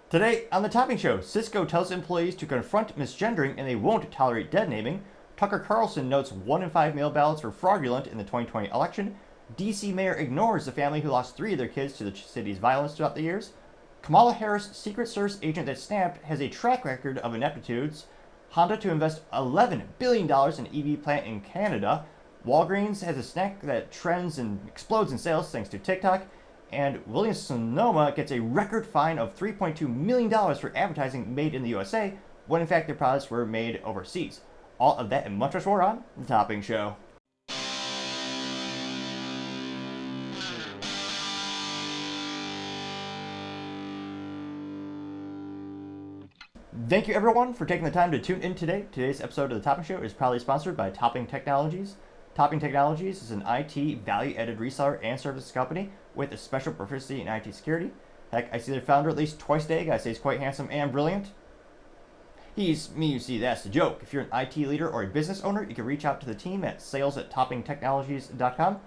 Today on the Topping Show, Cisco tells employees to confront misgendering and they won't tolerate dead naming. Tucker Carlson notes 1 in 5 mail ballots were fraudulent in the 2020 election. DC mayor ignores the family who lost 3 of their kids to the city's violence throughout the years. Kamala Harris, Secret Service agent that snapped, has a track record of ineptitudes. Honda to invest $11 billion in EV plant in Canada. Walgreens has a snack that trends and explodes in sales thanks to TikTok. And Williams-Sonoma gets a record fine of $3.2 million for advertising made in the USA, when in fact their products were made overseas. All of that and much more on The Topping Show. Thank you everyone for taking the time to tune in today. Today's episode of The Topping Show is proudly sponsored by Topping Technologies. Topping Technologies is an IT value-added reseller and services company with a special proficiency in IT security. Heck, I see their founder at least twice a day. I say he's quite handsome and brilliant. He's me, you see, that's the joke. If you're an IT leader or a business owner, you can reach out to the team at sales@toppingtechnologies.com.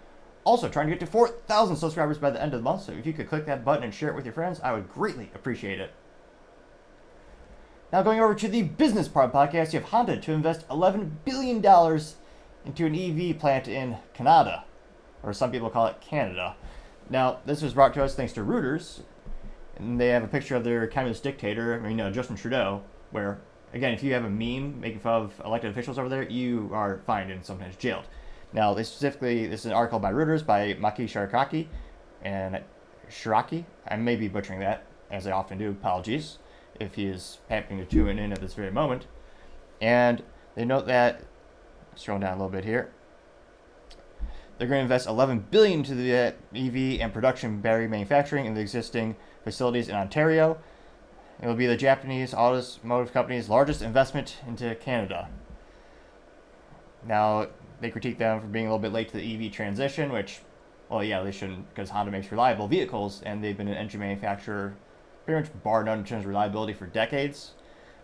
Also, trying to get to 4,000 subscribers by the end of the month, so if you could click that button and share it with your friends, I would greatly appreciate it. Now going over to the business part of the podcast, you have Honda to invest $11 billion into an EV plant in Canada, or some people call it Canada. Now, this was brought to us thanks to Reuters, and they have a picture of their communist dictator, Justin Trudeau, where, again, if you have a meme making fun of elected officials over there, you are fined and sometimes jailed. Now, this is an article by Reuters by Maki Shiraki. I may be butchering that, as I often do. Apologies if he is happening to tune in at this very moment. And they note that, scrolling down a little bit here, they're going to invest $11 billion into the EV and production battery manufacturing in the existing facilities in Ontario. It will be the Japanese automotive company's largest investment into Canada. Now, they critique them for being a little bit late to the EV transition, which, well, yeah, they shouldn't, because Honda makes reliable vehicles, and they've been an engine manufacturer pretty much bar none in terms of reliability for decades.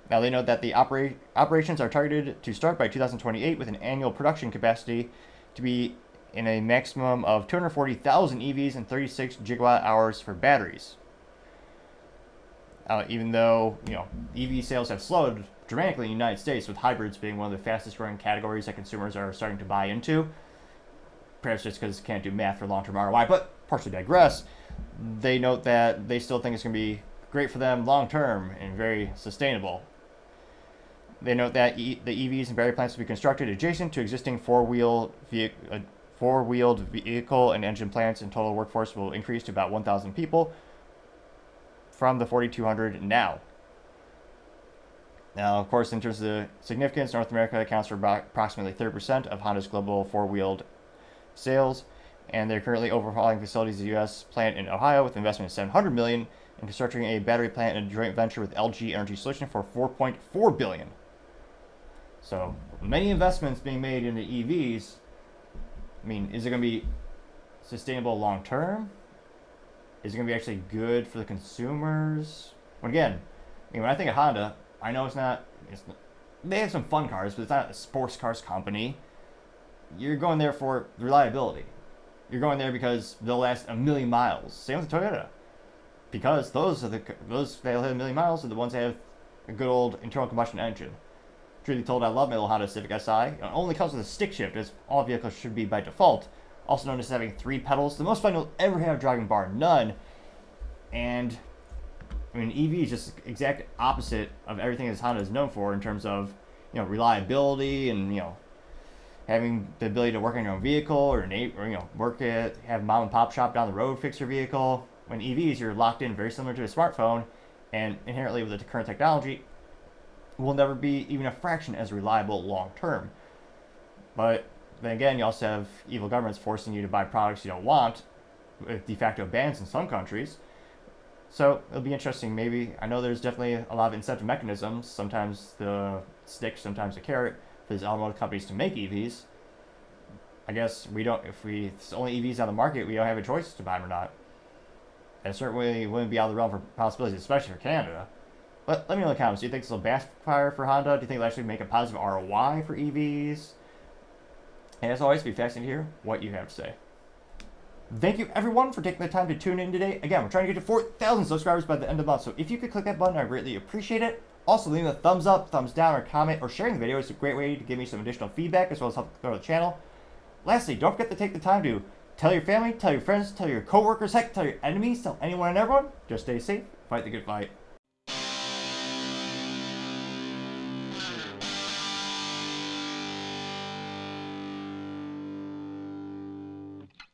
Now, they note that the operations are targeted to start by 2028 with an annual production capacity to be in a maximum of 240,000 EVs and 36 gigawatt hours for batteries. Even though, EV sales have slowed dramatically in the United States, with hybrids being one of the fastest growing categories that consumers are starting to buy into, perhaps just because they can't do math for long-term ROI, but partially digress. They note that they still think it's going to be great for them long-term and very sustainable. They note that the EVs and battery plants will be constructed adjacent to existing four-wheeled vehicle and engine plants, and total workforce will increase to about 1,000 people from the 4,200 now. Now, of course, in terms of the significance, North America accounts for about approximately 30% of Honda's global four-wheeled sales, and they're currently overhauling facilities in the U.S. plant in Ohio with an investment of $700 million and constructing a battery plant in a joint venture with LG Energy Solution for $4.4 billion. So, many investments being made into EVs. Is it going to be sustainable long term? Is it going to be actually good for the consumers? When I think of Honda, I know it's not, they have some fun cars, but it's not a sports cars company. You're going there for reliability. You're going there because they'll last 1,000,000 miles. Same with Toyota. Because those that'll hit 1,000,000 miles are the ones that have a good old internal combustion engine. Truly told, I love my little Honda Civic Si. It only comes with a stick shift, as all vehicles should be by default. Also known as having 3 pedals. The most fun you'll ever have driving, bar none. And, EV is just the exact opposite of everything that Honda is known for in terms of, reliability and, having the ability to work on your own vehicle or have a mom and pop shop down the road fix your vehicle. When EVs, you're locked in very similar to a smartphone, and inherently with the current technology, will never be even a fraction as reliable long term. But then again, you also have evil governments forcing you to buy products you don't want, with de facto bans in some countries. So it'll be interesting. Maybe, I know there's definitely a lot of incentive mechanisms, sometimes the stick, sometimes the carrot, for these automotive companies to make EVs. I guess if it's only EVs on the market, we don't have a choice to buy them or not. And certainly wouldn't be out of the realm for possibilities, especially for Canada. But let me know in the comments, do you think this will backfire for Honda? Do you think it'll actually make a positive ROI for EVs? And as always, be fascinated to hear what you have to say. Thank you everyone for taking the time to tune in today. Again, we're trying to get to 4,000 subscribers by the end of the month, so if you could click that button, I greatly appreciate it. Also, leaving a thumbs up, thumbs down, or comment, or sharing the video is a great way to give me some additional feedback as well as help grow the channel. Lastly, don't forget to take the time to tell your family, tell your friends, tell your coworkers, heck, tell your enemies, tell anyone and everyone. Just stay safe, fight the good fight.